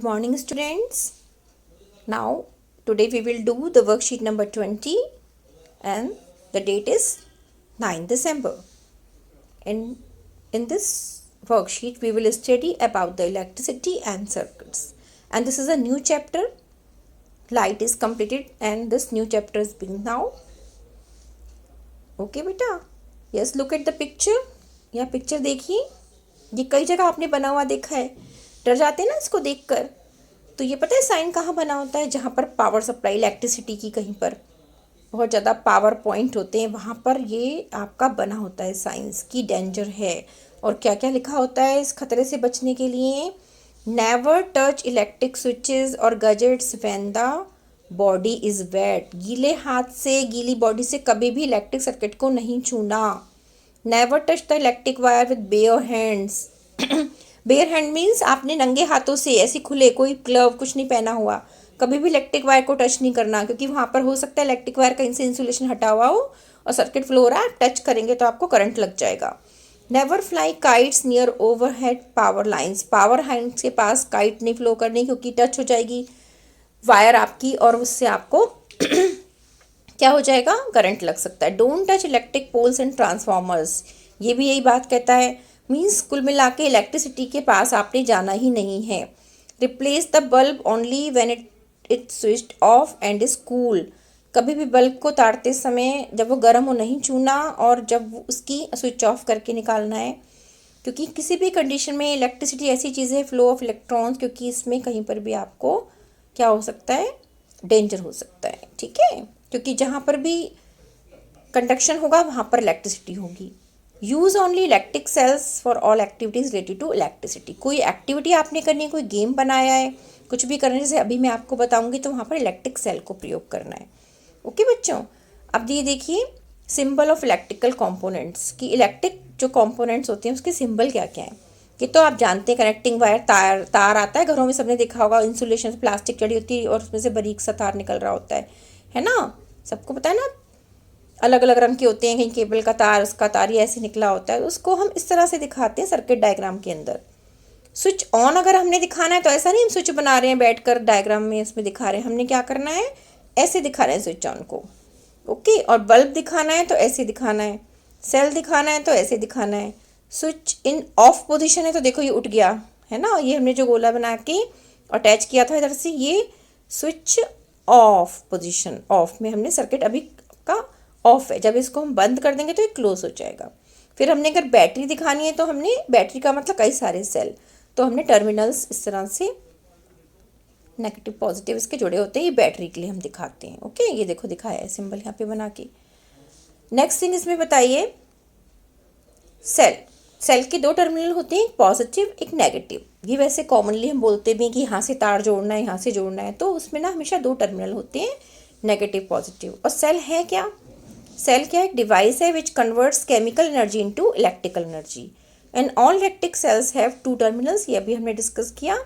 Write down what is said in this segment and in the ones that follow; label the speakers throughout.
Speaker 1: morning, students. Now, today we will do the worksheet number 20 and the date is 9 December. In this worksheet, we will study about the electricity and circuits. And this is a new chapter. Light is completed and this new chapter is being now. Okay, beta? Yes, look at the picture. यह picture देखिए. ये कई जगह आपने बना हुआ देखा है. डर जाते हैं ना इसको देखकर. तो ये पता है साइन कहाँ बना होता है? जहाँ पर पावर सप्लाई इलेक्ट्रिसिटी की कहीं पर बहुत ज़्यादा पावर पॉइंट होते हैं वहाँ पर ये आपका बना होता है साइंस की डेंजर है. और क्या क्या लिखा होता है इस खतरे से बचने के लिए? नेवर टच इलेक्ट्रिक स्विचेस और gadgets when the body is wet. गीले हाथ से गीली बॉडी से कभी भी इलेक्ट्रिक सर्किट को नहीं छूना. Never touch the electric wire with bare hands. Bare hand means आपने नंगे हाथों से ऐसे खुले, कोई ग्लव कुछ नहीं पहना हुआ, कभी भी इलेक्ट्रिक वायर को टच नहीं करना, क्योंकि वहाँ पर हो सकता है इलेक्ट्रिक वायर कहीं से इंसुलेशन हटा हुआ हो और सर्किट फ्लो हो रहा है, टच करेंगे तो आपको करंट लग जाएगा. Never fly kites near overhead power lines. Power lines के पास काइट नहीं फ्लो करनी, क्योंकि टच हो जाएगी वायर आपकी और उससे आपको क्या हो जाएगा? करंट लग सकता है. Don't touch electric poles and transformers. ये भी यही बात कहता है. मीन्स कुल मिला के इलेक्ट्रिसिटी के पास आपने जाना ही नहीं है. Replace the bulb only when it switched off and is cool. कभी भी बल्ब को तारते समय जब वो गर्म हो नहीं छूना और जब उसकी स्विच ऑफ करके निकालना है, क्योंकि किसी भी कंडीशन में इलेक्ट्रिसिटी ऐसी चीज़ है, फ्लो ऑफ इलेक्ट्रॉन्स, क्योंकि इसमें कहीं पर भी आपको क्या हो सकता है? डेंजर हो सकता है. ठीक है, क्योंकि जहाँ पर भी कंडक्शन होगा वहाँ पर इलेक्ट्रिसिटी होगी. Use only electric cells for all activities related to electricity. कोई एक्टिविटी आपने करनी है, कोई गेम बनाया है, कुछ भी करने से अभी मैं आपको बताऊंगी, तो वहाँ पर इलेक्ट्रिक सेल को प्रयोग करना है. ओके बच्चों, अब ये देखिए सिंबल ऑफ इलेक्ट्रिकल कंपोनेंट्स की. इलेक्ट्रिक जो कंपोनेंट्स होते हैं उसके सिंबल क्या क्या हैं ये तो आप जानते हैं. कनेक्टिंग वायर, तार आता है घरों में, सबने देखा होगा. इंसुलेशन से प्लास्टिक चढ़ी होती है और उसमें से बारीक सा तार निकल रहा होता है ना? सबको पता है ना? अलग अलग रंग के होते हैं, कहीं केबल का तार, उसका तार ये ऐसे निकला होता है. उसको हम इस तरह से दिखाते हैं सर्किट डायग्राम के अंदर. स्विच ऑन अगर हमने दिखाना है तो ऐसा नहीं हम स्विच बना रहे हैं बैठकर डायग्राम में इसमें दिखा रहे हैं. हमने क्या करना है? ऐसे दिखा रहे हैं स्विच ऑन को. ओके, और बल्ब दिखाना है तो ऐसे दिखाना है. सेल दिखाना है तो ऐसे दिखाना है. स्विच इन ऑफ पोजिशन है तो देखो ये उठ गया है ना. ये हमने जो गोला बना के अटैच किया था इधर से, ये स्विच ऑफ पोजिशन, ऑफ में हमने सर्किट अभी का ऑफ है. जब इसको हम बंद कर देंगे तो ये क्लोज हो जाएगा. फिर हमने अगर बैटरी दिखानी है तो हमने बैटरी का मतलब कई सारे सेल, तो हमने टर्मिनल्स इस तरह से नेगेटिव पॉजिटिव इसके जुड़े होते हैं. ये बैटरी के लिए हम दिखाते हैं. ओके, ये देखो दिखाया है सिंबल यहाँ पे बना के. नेक्स्ट थिंग इसमें बताइए, सेल. सेल के दो टर्मिनल होते हैं, एक पॉजिटिव एक नेगेटिव. ये वैसे कॉमनली हम बोलते भी हैं कि यहाँ से तार जोड़ना है, यहाँ से जोड़ना है, तो उसमें ना हमेशा दो टर्मिनल होते हैं, नेगेटिव पॉजिटिव. और सेल है क्या? सेल क्या? एक डिवाइस है which converts chemical energy into electrical energy. And all electric cells have two terminals. ये अभी हमने डिस्कस किया.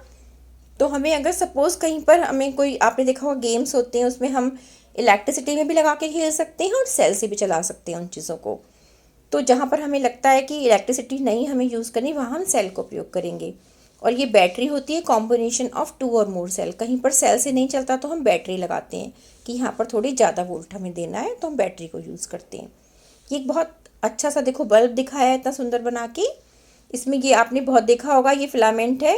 Speaker 1: तो हमें अगर सपोज कहीं पर हमें कोई, आपने देखा होगा गेम्स होते हैं उसमें हम इलेक्ट्रिसिटी में भी लगा के खेल सकते हैं और सेल से भी चला सकते हैं उन चीज़ों को. तो जहाँ पर हमें लगता है कि इलेक्ट्रिसिटी नहीं हमें यूज़ करनी, वहाँ हम सेल का उपयोग करेंगे. और ये बैटरी होती है कॉम्बिनेशन ऑफ टू और मोर सेल. कहीं पर सेल से नहीं चलता तो हम बैटरी लगाते हैं कि यहाँ पर थोड़ी ज़्यादा वोल्ट हमें देना है, तो हम बैटरी को यूज़ करते हैं. ये एक बहुत अच्छा सा देखो बल्ब दिखाया है इतना सुंदर बना के. इसमें ये आपने बहुत देखा होगा, ये फिलामेंट है,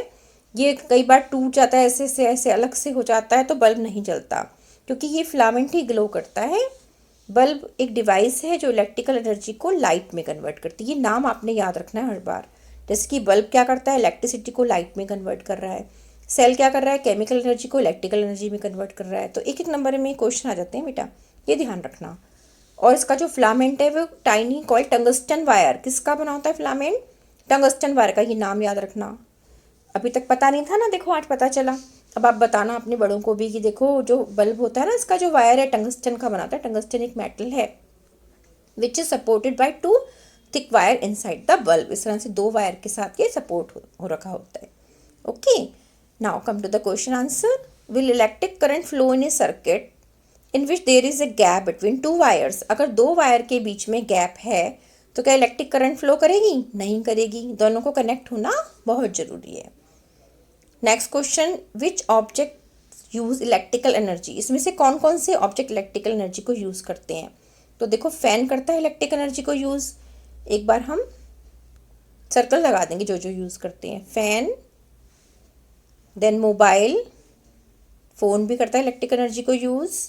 Speaker 1: ये कई बार टूट जाता है, ऐसे से ऐसे अलग से हो जाता है तो बल्ब नहीं जलता, क्योंकि ये फिलामेंट ही ग्लो करता है. बल्ब एक डिवाइस है जो इलेक्ट्रिकल एनर्जी को लाइट में कन्वर्ट करती है. ये नाम आपने याद रखना है हर बार. जैसे कि बल्ब क्या करता है? इलेक्ट्रिसिटी को लाइट में कन्वर्ट कर रहा है. सेल क्या कर रहा है? केमिकल एनर्जी को इलेक्ट्रिकल एनर्जी में कन्वर्ट कर रहा है. तो एक एक नंबर में क्वेश्चन आ जाते हैं बेटा, ये ध्यान रखना. और इसका जो फिलामेंट है वो टाइनी कॉइल टंगस्टन वायर. किसका बना होता है फिलामेंट? टंगस्टन वायर का. ये नाम याद रखना. अभी तक पता नहीं था ना, देखो आज पता चला. अब आप बताना अपने बड़ों को भी कि देखो जो बल्ब होता है ना, इसका जो वायर है टंगस्टन का बनाता है. टंगस्टन एक मेटल है which is supported by two thick wire inside the bulb. इस तरह से दो वायर के साथ ये सपोर्ट हो रखा होता है. Okay, now come to the question answer. Will electric current flow in a circuit in which there is a gap between two wires. अगर दो वायर के बीच में गैप है तो क्या इलेक्ट्रिक करंट फ्लो करेगी? नहीं करेगी. दोनों को कनेक्ट होना बहुत ज़रूरी है. Next question, which object use electrical energy, इसमें से कौन कौन से ऑब्जेक्ट इलेक्ट्रिकल एनर्जी को यूज़ करते हैं। तो देखो फैन करता है इलेक्ट्रिक एनर्जी को यूज़, एक बार हम सर्कल लगा देंगे जो जो यूज़ करते हैं। फैन, देन मोबाइल फ़ोन भी करता है इलेक्ट्रिक एनर्जी को यूज़,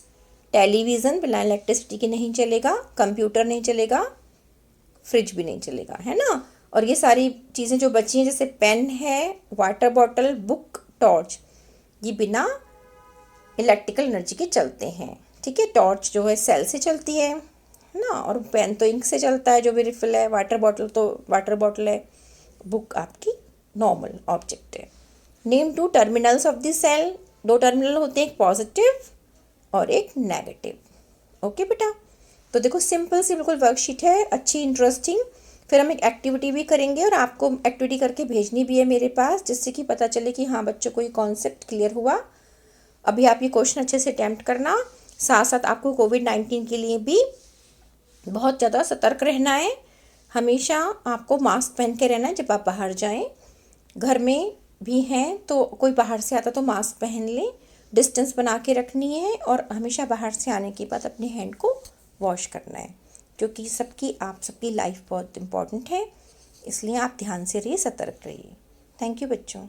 Speaker 1: टेलीविज़न बिना इलेक्ट्रिसिटी के नहीं चलेगा, कंप्यूटर नहीं चलेगा, फ्रिज भी नहीं चलेगा, है ना। और ये सारी चीज़ें जो बची हैं जैसे पेन है, वाटर बॉटल, बुक, टॉर्च, ये बिना इलेक्ट्रिकल एनर्जी के चलते हैं। ठीक है, टॉर्च जो है सेल से चलती है ना, और पेन तो इंक से चलता है जो भी रिफिल है, वाटर बॉटल तो वाटर बॉटल है, बुक आपकी नॉर्मल ऑब्जेक्ट है। Name two terminals of the cell, दो टर्मिनल होते हैं, एक पॉजिटिव और एक नेगेटिव। ओके बेटा, तो देखो सिंपल सी बिल्कुल वर्कशीट है, अच्छी इंटरेस्टिंग। फिर हम एक एक्टिविटी भी करेंगे और आपको एक्टिविटी करके भेजनी भी है मेरे पास, जिससे कि पता चले कि हाँ बच्चों को ये कॉन्सेप्ट क्लियर हुआ। अभी आप ये क्वेश्चन अच्छे से अटैम्प्ट करना, साथ साथ आपको कोविड-19 के लिए भी बहुत ज़्यादा सतर्क रहना है। हमेशा आपको मास्क पहन के रहना है जब आप बाहर जाएं। घर में भी हैं तो कोई बाहर से आता तो मास्क पहन लें, डिस्टेंस बना के रखनी है, और हमेशा बाहर से आने के बाद अपने हैंड को वॉश करना है, क्योंकि आप सबकी लाइफ बहुत इम्पॉर्टेंट है। इसलिए आप ध्यान से रहिए, सतर्क रहिए। थैंक यू बच्चों।